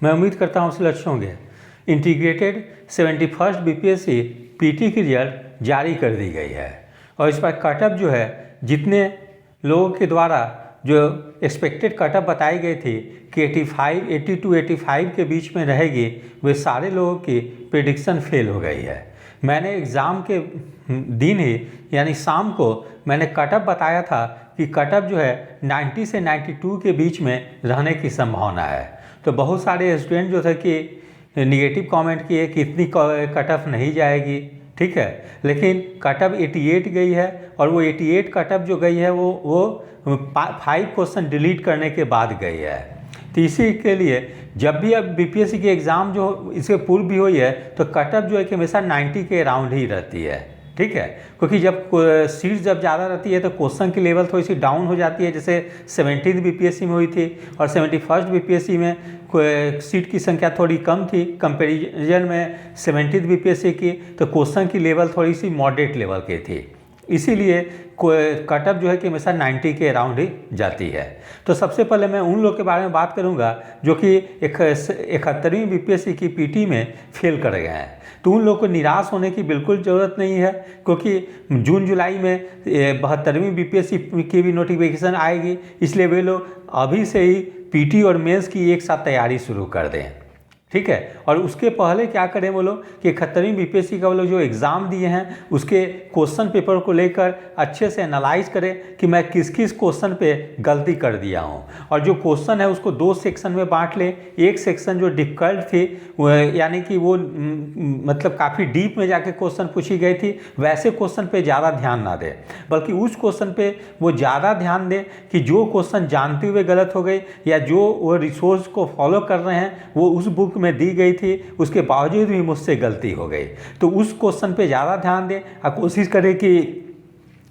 मैं उम्मीद करता हूँ उससे अच्छे होंगे। इंटीग्रेटेड 71st बीपीएससी पीटी की रिजल्ट जारी कर दी गई है और इस पर कटअप जो है जितने लोगों के द्वारा जो एक्सपेक्टेड कटअप बताई गई थी कि 82 के बीच में रहेगी, वे सारे लोगों की प्रेडिक्शन फेल हो गई है। मैंने एग्ज़ाम के दिन ही यानी शाम को मैंने कटअप बताया था कि कटअप जो है 90 से 92 के बीच में रहने की संभावना है। तो बहुत सारे स्टूडेंट जो थे कि निगेटिव कमेंट किए कि इतनी कटअप नहीं जाएगी, ठीक है, लेकिन कटअप 88 गई है और वो 88 कटअप जो गई है वो 5 क्वेश्चन डिलीट करने के बाद गई है। तो इसी के लिए जब भी अब बीपीएससी की एग्ज़ाम जो इसके पूर्व भी हुई है तो कटअप जो है कि हमेशा 90 के अराउंड ही रहती है, ठीक है, क्योंकि जब सीट जब ज़्यादा रहती है तो क्वेश्चन की लेवल थोड़ी सी डाउन हो जाती है। जैसे 17th बीपीएससी में हुई थी और 71st बीपीएससी में सीट की संख्या थोड़ी कम थी कंपैरिजन में 17th बीपीएससी की, तो क्वेश्चन की लेवल थोड़ी सी मॉडरेट लेवल की थी, इसीलिए कटअप जो है कि हमेशा 90 के अराउंड ही जाती है। तो सबसे पहले मैं उन लोग के बारे में बात करूंगा जो कि 71वीं बीपीएससी की पीटी में फेल कर गए हैं। तो उन लोगों को निराश होने की बिल्कुल ज़रूरत नहीं है, क्योंकि जून जुलाई में 72वीं बीपीएससी की भी नोटिफिकेशन आएगी, इसलिए वे लोग अभी से ही पीटी और मेंस की एक साथ तैयारी शुरू कर दें, ठीक है। और उसके पहले क्या करें वो लोग कि 71वीं बीपीएससी का वो लोग जो एग्ज़ाम दिए हैं उसके क्वेश्चन पेपर को लेकर अच्छे से एनालाइज करें कि मैं किस किस क्वेश्चन पे गलती कर दिया हूं, और जो क्वेश्चन है उसको 2 सेक्शन में बांट लें। एक सेक्शन जो डिफ़िकल्ट थी यानी कि वो मतलब काफ़ी डीप में जाके क्वेश्चन पूछी गई थी, वैसे क्वेश्चन पे ज़्यादा ध्यान ना दें, बल्कि उस क्वेश्चन पे वो ज़्यादा ध्यान दें कि जो क्वेश्चन जानते हुए गलत हो गई या जो वो रिसोर्स को फॉलो कर रहे हैं वो उस बुक में दी गई थी, उसके बावजूद भी मुझसे गलती हो गई, तो उस क्वेश्चन पे ज़्यादा ध्यान दें और कोशिश करें कि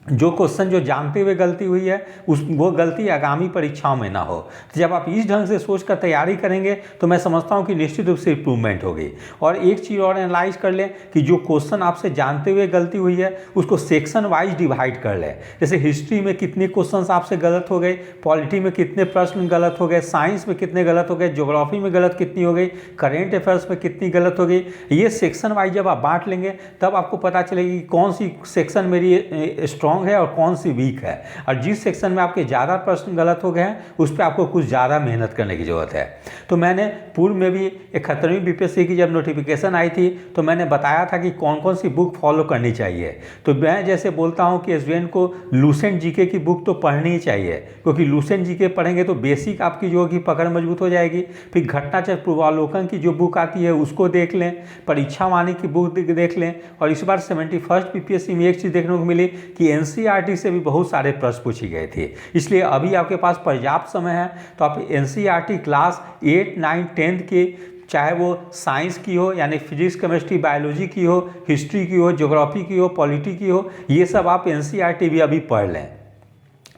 जो क्वेश्चन जो जानते हुए गलती हुई है वो गलती आगामी परीक्षाओं में ना हो। तो जब आप इस ढंग से सोचकर तैयारी करेंगे तो मैं समझता हूं कि निश्चित रूप से इम्प्रूवमेंट होगी। और एक चीज़ और एनालाइज कर लें कि जो क्वेश्चन आपसे जानते हुए गलती हुई है उसको सेक्शन वाइज डिवाइड कर लें। जैसे हिस्ट्री में कितने क्वेश्चन आपसे गलत हो गए, पॉलिटी में कितने प्रश्न गलत हो गए, साइंस में कितने गलत हो गए, ज्योग्राफी में गलत कितनी हो गई, करेंट अफेयर्स में कितनी गलत हो गई, ये सेक्शन वाइज जब आप बांट लेंगे तब आपको पता चलेगी कौन सी सेक्शन मेरी स्ट्रॉन्ग है और कौन सी वीक है, और जिस सेक्शन में आपके ज़्यादा प्रश्न गलत हो गए हैं उस पर आपको कुछ ज़्यादा मेहनत करने की ज़रूरत है। तो मैंने पूर्व में भी 71वीं बीपीएससी की जब नोटिफिकेशन आई थी तो मैंने बताया था कि कौन कौन सी बुक फॉलो करनी चाहिए। तो मैं जैसे बोलता हूं कि स्टूडेंट को लूसेंट जीके की बुक तो पढ़नी ही चाहिए, क्योंकि लूसेंट जीके पढ़ेंगे तो बेसिक आपकी जो होगी पकड़ मजबूत हो जाएगी। फिर घटनाचक्र पूर्वावलोकन की जो बुक आती है उसको देख लें, परीक्षा वाणी की बुक देख लें, और इस बार 71st बीपीएससी में एक चीज़ देखने को मिली कि एनसीईआरटी से भी बहुत सारे प्रश्न पूछे गए थे, इसलिए अभी आपके पास पर्याप्त समय है। तो आप एनसीईआरटी क्लास 8, 9, 10 की, चाहे वो साइंस की हो यानी फिजिक्स केमिस्ट्री बायोलॉजी की हो, हिस्ट्री की हो, ज्योग्राफी की हो, पॉलिटी की हो, ये सब आप एनसीईआरटी भी अभी पढ़ लें,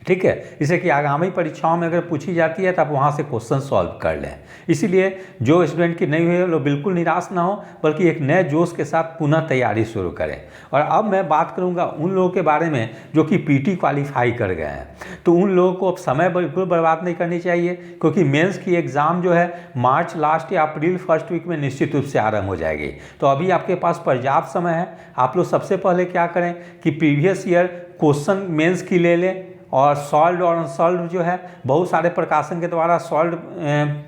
ठीक है, जिससे कि आगामी परीक्षाओं में अगर पूछी जाती है तो आप वहाँ से क्वेश्चन सॉल्व कर लें। इसीलिए जो स्टूडेंट की नहीं हुई वो बिल्कुल निराश ना हो, बल्कि एक नए जोश के साथ पुनः तैयारी शुरू करें। और अब मैं बात करूँगा उन लोगों के बारे में जो कि पीटी क्वालिफाई कर गए हैं। तो उन लोगों को अब समय बिल्कुल बर्बाद नहीं करनी चाहिए, क्योंकि मेंस की एग्ज़ाम जो है मार्च लास्ट या अप्रैल फर्स्ट वीक में निश्चित रूप से आरंभ हो जाएगी। तो अभी आपके पास पर्याप्त समय है। आप लोग सबसे पहले क्या करें कि प्रीवियस ईयर क्वेश्चन मेंस की ले लें, और सॉल्व और अनसॉल्व जो है बहुत सारे प्रकाशन के द्वारा सॉल्व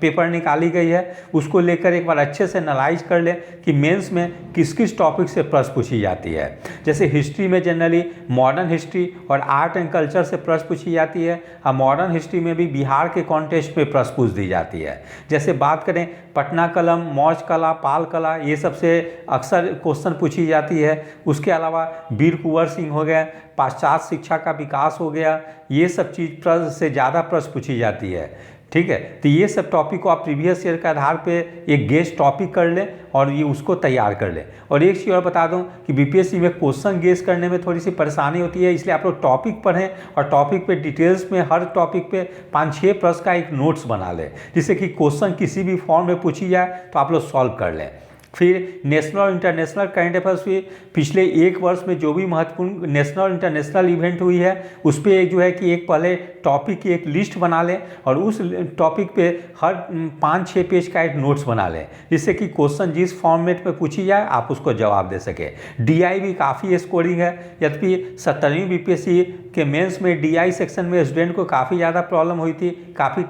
पेपर निकाली गई है, उसको लेकर एक बार अच्छे से एनालाइज कर लें कि मेंस में किस किस टॉपिक से प्रश्न पूछी जाती है। जैसे हिस्ट्री में जनरली मॉडर्न हिस्ट्री और आर्ट एंड कल्चर से प्रश्न पूछी जाती है, और मॉडर्न हिस्ट्री में भी बिहार के कॉन्टेस्ट में प्रश्न पूछ दी जाती है। जैसे बात करें पटना कलम, मौर्य कला, पाल कला, ये सबसे अक्सर क्वेश्चन पूछी जाती है। उसके अलावा वीर कुंवर सिंह हो गए, पाश्चात्य शिक्षा का विकास हो गया, ये सब चीज़ प्रश्न से ज़्यादा प्रश्न पूछी जाती है, ठीक है। तो ये सब टॉपिक को आप प्रीवियस ईयर के आधार पे एक गेस टॉपिक कर लें और ये उसको तैयार कर लें। और एक चीज़ और बता दूं कि बीपीएससी में क्वेश्चन गेस करने में थोड़ी सी परेशानी होती है, इसलिए आप लोग टॉपिक पढ़ें और टॉपिक पे डिटेल्स में हर टॉपिक पे 5-6 प्रश्न का एक नोट्स बना लें, जिससे कि क्वेश्चन किसी भी फॉर्म में पूछी जाए तो आप लोग सॉल्व कर लें। फिर नेशनल और इंटरनेशनल करंट अफेयर्स हुई, पिछले एक वर्ष में जो भी महत्वपूर्ण नेशनल और इंटरनेशनल इवेंट हुई है उस पर एक जो है कि एक पहले टॉपिक की एक लिस्ट बना लें और उस टॉपिक पे हर 5-6 पेज का एक नोट्स बना लें, जिससे कि क्वेश्चन जिस फॉर्मेट में पूछी जाए आप उसको जवाब दे सके। DI भी काफ़ी स्कोरिंग है, यद्यपि 17वीं BPSC के मेंस में DI सेक्शन में स्टूडेंट को काफ़ी ज़्यादा प्रॉब्लम हुई थी, काफ़ी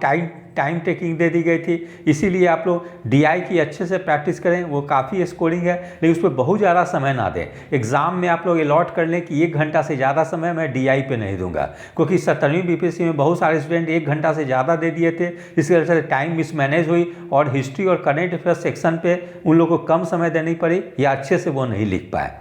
टाइम टेकिंग दे दी गई थी, इसीलिए आप लोग DI की अच्छे से प्रैक्टिस करें, वो काफ़ी स्कोरिंग है, लेकिन उस पर बहुत ज़्यादा समय ना दें। एग्ज़ाम में आप लोग अलॉट कर लें कि 1 घंटा से ज़्यादा समय मैं DI पे नहीं दूंगा, क्योंकि 17वीं BPSC में बहुत सारे स्टूडेंट 1 घंटा से ज़्यादा दे दिए थे, इसकी वजह से टाइम मिसमैनेज हुई और हिस्ट्री और करंट अफेयर्स सेक्शन पे उन लोगों को कम समय देनी पड़ी या अच्छे से वो नहीं लिख पाए।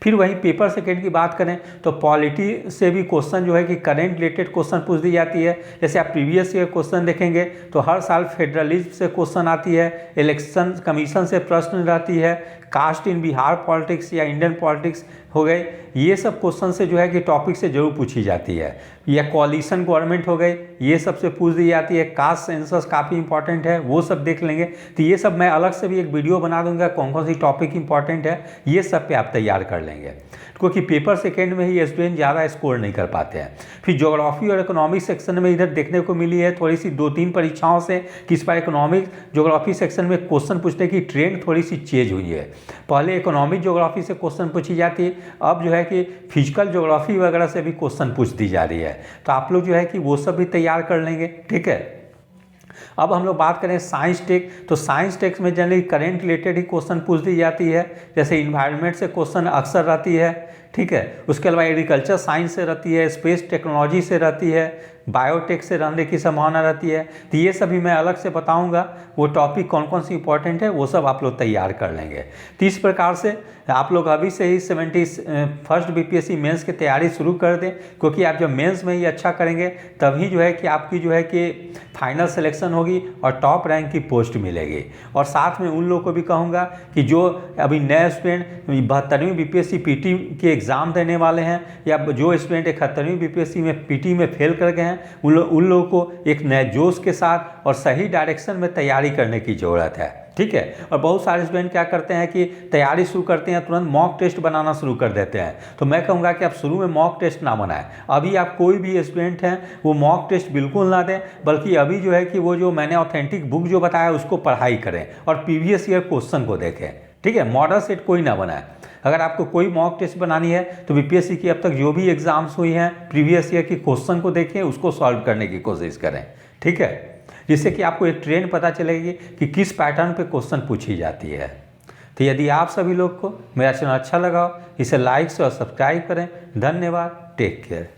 फिर वहीं पेपर सेकेंड की बात करें तो पॉलिटी से भी क्वेश्चन जो है कि करंट रिलेटेड क्वेश्चन पूछ दी जाती है। जैसे आप प्रीवियस ईयर क्वेश्चन देखेंगे तो हर साल फेडरलिज्म से क्वेश्चन आती है, इलेक्शन कमीशन से प्रश्न रहती है, कास्ट इन बिहार पॉलिटिक्स या इंडियन पॉलिटिक्स हो गए, ये सब क्वेश्चन से जो है कि टॉपिक से जरूर पूछी जाती है, या कॉलिशन गवर्नमेंट हो गई, ये सब से पूछ दी जाती है। कास्ट सेंसस काफ़ी इंपॉर्टेंट है, वो सब देख लेंगे। तो ये सब मैं अलग से भी एक वीडियो बना दूंगा कौन कौन सी टॉपिक इंपॉर्टेंट है, ये सब पे आप तैयार कर लेंगे, क्योंकि पेपर सेकेंड में ही स्टूडेंट ज़्यादा स्कोर नहीं कर पाते हैं। फिर ज्योग्राफी और इकोनॉमिक्स सेक्शन में इधर देखने को मिली है थोड़ी सी 2-3 परीक्षाओं से कि इस बार इकोनॉमिक ज्योग्राफी सेक्शन में क्वेश्चन पूछने की ट्रेंड थोड़ी सी चेंज हुई है। पहले इकोनॉमिक ज्योग्राफी से क्वेश्चन पूछी जाती है, अब जो है कि फिजिकल ज्योग्राफी वगैरह से भी क्वेश्चन पूछ दी जा रही है, तो आप लोग जो है कि वो सब भी तैयार कर लेंगे। ठीक है, अब हम लोग बात करें साइंस टेक, तो साइंस टेक्स में जनरली करंट रिलेटेड ही क्वेश्चन पूछ दी जाती है, जैसे इन्वायरमेंट से क्वेश्चन अक्सर रहती है। ठीक है, उसके अलावा एग्रीकल्चर साइंस से रहती है, स्पेस टेक्नोलॉजी से रहती है, बायोटेक से रहने की संभावना रहती है। तो ये सभी मैं अलग से बताऊंगा, वो टॉपिक कौन कौन सी इंपॉर्टेंट है वो सब आप लोग तैयार कर लेंगे। तो इस प्रकार से आप लोग अभी से ही 71st BPSC मेंस की तैयारी शुरू कर दें, क्योंकि आप जब मेंस में ही अच्छा करेंगे तभी जो है कि आपकी जो है कि फाइनल सिलेक्शन होगी और टॉप रैंक की पोस्ट मिलेगी। और साथ में उन लोगों को भी कहूँगा कि जो अभी नए स्टूडेंट 72वीं BPSC PT के एग्ज़ाम देने वाले हैं, या जो स्टूडेंट 71वीं BPSC में PT में फेल कर गए हैं, उन लोगों को एक नए जोश के साथ और सही डायरेक्शन में तैयारी करने की ज़रूरत है। ठीक है, और बहुत सारे स्टूडेंट क्या करते हैं कि तैयारी शुरू करते हैं तुरंत मॉक टेस्ट बनाना शुरू कर देते हैं, तो मैं कहूँगा कि आप शुरू में मॉक टेस्ट ना बनाएं। अभी आप कोई भी स्टूडेंट हैं वो मॉक टेस्ट बिल्कुल ना दें, बल्कि अभी जो है कि वो जो मैंने ऑथेंटिक बुक जो बताया उसको पढ़ाई करें और प्रीवियस ईयर क्वेश्चन को देखें। ठीक है, मॉडल सेट कोई ना बनाए। अगर आपको कोई मॉक टेस्ट बनानी है तो BPSC की अब तक जो भी एग्जाम्स हुई हैं प्रीवियस ईयर की क्वेश्चन को देखें, उसको सॉल्व करने की कोशिश करें। ठीक है, जिससे कि आपको एक ट्रेंड पता चलेगी कि किस पैटर्न पे क्वेश्चन पूछी जाती है। तो यदि आप सभी लोग को मेरा चैनल अच्छा लगा, इसे लाइक और सब्सक्राइब करें। धन्यवाद, टेक केयर।